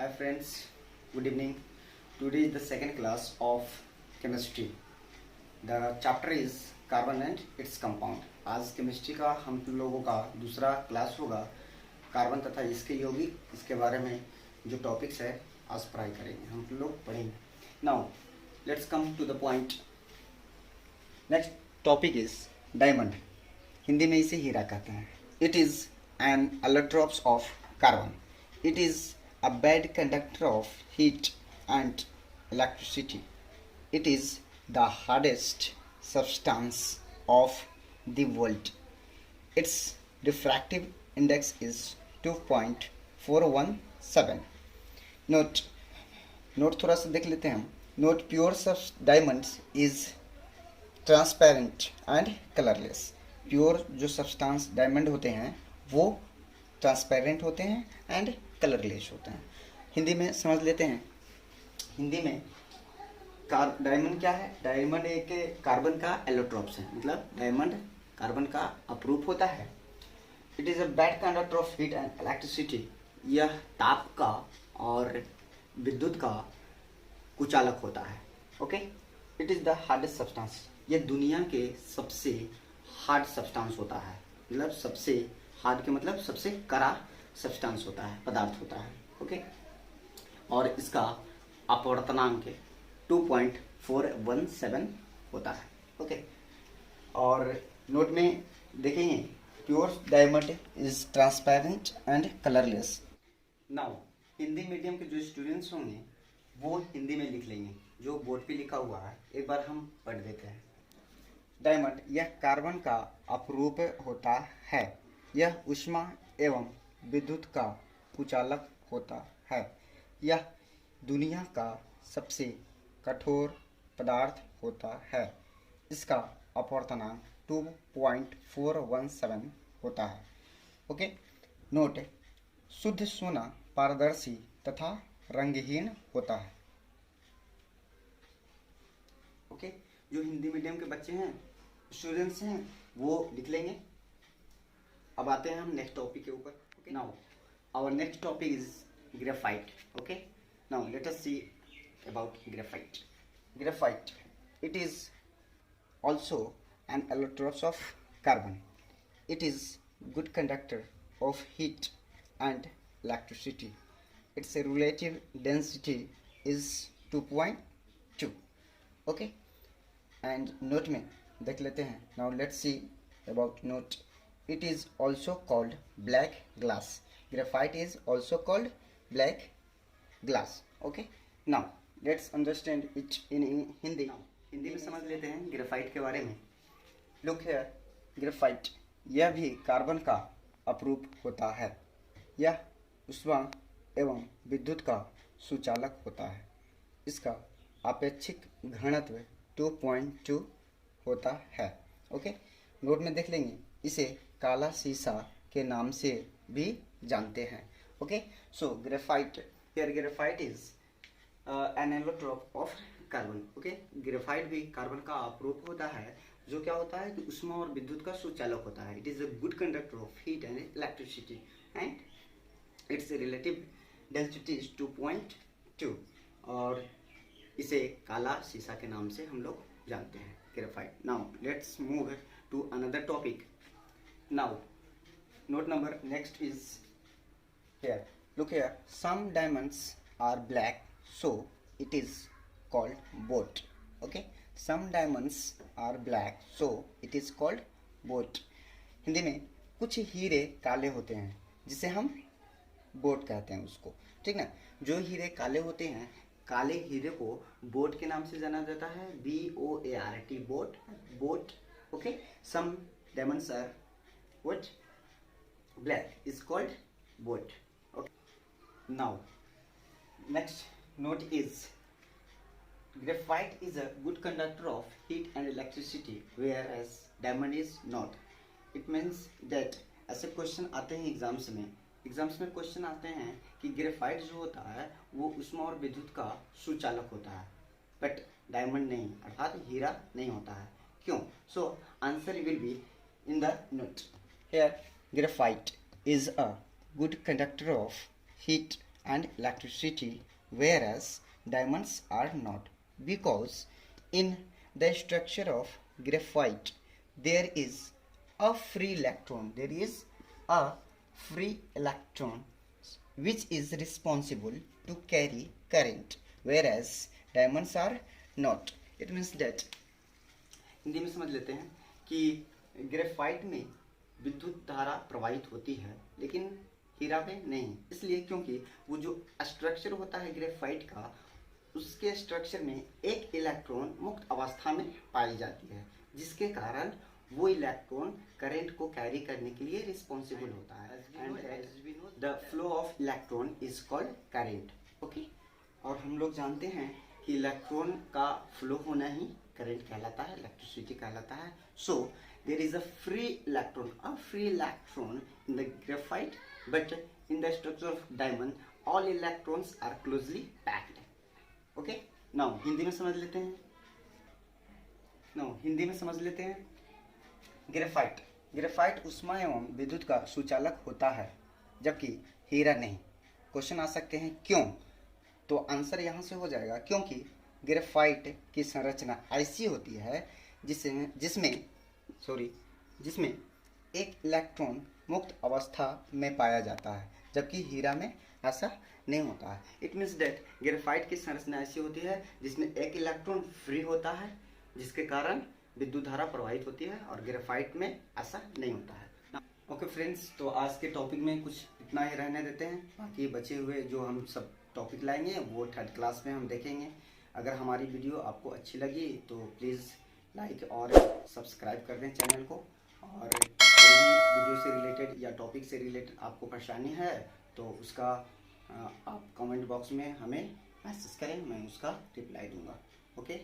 Hi friends, good evening. Today is the second class of chemistry. The chapter is carbon and its compound. आज chemistry का हम लोगों का दूसरा class होगा कार्बन तथा इसके यौगिक, इसके बारे में जो टॉपिक्स है आज पढ़ाई करेंगे, हम लोग पढ़ेंगे. Now let's come to the point. Next topic is diamond. Hindi में इसे हीरा कहते हैं. It is an allotropes of carbon. It is a bad conductor of heat and electricity. It is the hardest substance of the world. Its refractive index is 2.417. Note थोड़ा सा देख लेते हैं हम. Note pure diamonds is transparent and colorless. Pure जो substance diamond होते हैं वो ट्रांसपेरेंट होते हैं एंड कलरलेस होते हैं. हिंदी में समझ लेते हैं. हिंदी में डायमंड क्या है? डायमंड एक कार्बन का एलोट्रोप्स है, मतलब डायमंड कार्बन का अपरूप होता है. It is a bad conductor of heat and electricity. यह ताप का और विद्युत का कुचालक होता है. Okay. It is the hardest substance. यह दुनिया के सबसे हार्ड सब्सटेंस होता है, मतलब सबसे हार्ड के मतलब सबसे कड़ा सब्सटेंस होता है, पदार्थ होता है. ओके. और इसका अपवर्तनांक 2.417 होता है. ओके. और नोट में देखेंगे pure diamond is transparent and colourless. Now Hindi medium के जो स्टूडेंट्स होंगे वो हिंदी में लिख लेंगे जो बोर्ड पे लिखा हुआ है. एक बार हम पढ़ देते हैं. डायमंड यह कार्बन का अपरूप होता है. यह ऊष्मा एवं विद्युत का कुचालक होता है. यह दुनिया का सबसे कठोर पदार्थ होता है. इसका अपवर्तनांक 2.417 होता है. ओके. नोट शुद्ध सोना पारदर्शी तथा रंगहीन होता है. ओके. जो हिंदी मीडियम के बच्चे हैं, स्टूडेंट्स हैं, वो लिख लेंगे. अब आते हैं हम नेक्स्ट टॉपिक के ऊपर. Okay. Now our next topic is graphite. Okay. Now let us see about graphite. Graphite it is also an allotrope of carbon. It is good conductor of heat and electricity. Its relative density is 2.2. Okay. And note में देख लेते हैं. Now let's see about note. It is also called black glass. Graphite is also called black glass. Okay. Now let's understand it in Hindi. Now Hindi में समझ लेते हैं graphite के बारे में. Look here. ग्रेफाइट यह भी कार्बन का अपरूप होता है. यह ऊष्मा एवं विद्युत का सुचालक होता है. इसका आपेक्षिक घनत्व 2.2 होता है. ओके. नोट में देख लेंगे. इसे काला शीशा के नाम से भी जानते हैं. Okay. So graphite here graphite is an allotrope of carbon. Okay. Graphite भी कार्बन का अपरूप होता है जो क्या होता है कि ऊष्मा और विद्युत का सुचालक होता है. It is a good conductor of heat and electricity and it's relative density is 2.2 और इसे काला शीशा के नाम से हम लोग जानते हैं graphite. Now let's move to another topic. Now note number next is here. Look here. Some diamonds are black, so it is called bot. Okay. Some diamonds are black, so it is called bot. Hindi में कुछ हीरे काले होते हैं जिसे हम boat कहते हैं उसको. ठीक ना. जो हीरे काले होते हैं, काले हीरे को बोट के नाम से जाना जाता है. BOART boat. Boat. Okay. Some diamonds are what black is called bot. Okay. Now next note is graphite is a good conductor of heat and electricity whereas diamond is not. It means that ऐसे question आते हैं exams में question आते हैं कि graphite जो होता है वो ऊष्मा और विद्युत का सुचालक होता है बट डायमंड नहीं, अर्थात हीरा नहीं होता है. क्यों? So answer will be in the note. Here graphite is a good conductor of heat and electricity, whereas diamonds are not, because in the structure of graphite there is a free electron, which is responsible to carry current, whereas diamonds are not. It means that Hindi में समझ लेते हैं कि graphite में विद्युत धारा प्रवाहित होती है लेकिन हीरा में नहीं, इसलिए क्योंकि वो जो स्ट्रक्चर होता है ग्रेफाइट का, उसके स्ट्रक्चर में एक इलेक्ट्रॉन मुक्त अवस्था में पाई जाती है, जिसके कारण वो इलेक्ट्रॉन करंट को कैरी करने के लिए रिस्पॉन्सिबल होता है, and the flow of electron is called current. Okay, और हम लोग जानते हैं कि इलेक्ट्रॉन का फ्लो होना ही करंट कहलाता है, इलेक्ट्रिसिटी कहलाता है। So there is a free electron in the graphite, but in the structure of diamond all electrons are closely packed. Okay, now Hindi में समझ लेते हैं। ग्रेफाइट ऊष्मा एवं विद्युत का सुचालक होता है, जबकि हीरा नहीं। क्वेश्चन आ सकते हैं क्यों, तो आंसर यहाँ से हो जाएगा क्योंकि ग्रेफाइट की संरचना ऐसी होती है जिसमें एक इलेक्ट्रॉन मुक्त अवस्था में पाया जाता है, जबकि हीरा में ऐसा नहीं होता है। इट मीन्स दैट ग्रेफाइट की संरचना ऐसी होती है जिसमें एक इलेक्ट्रॉन फ्री होता है, जिसके कारण विद्युत धारा प्रवाहित होती है, और ग्रेफाइट में ऐसा नहीं होता है। ओके फ्रेंड्स, तो आज के टॉपिक में कुछ इतना ही रहने देते हैं, बाकी बचे हुए जो हम सब टॉपिक लाएंगे वो थर्ड क्लास में हम देखेंगे। अगर हमारी वीडियो आपको अच्छी लगी तो प्लीज़ लाइक और सब्सक्राइब कर दें चैनल को, और कोई भी वीडियो से रिलेटेड या टॉपिक से रिलेटेड आपको परेशानी है तो उसका आप कमेंट बॉक्स में हमें मैसेज करें, मैं उसका रिप्लाई दूंगा। ओके।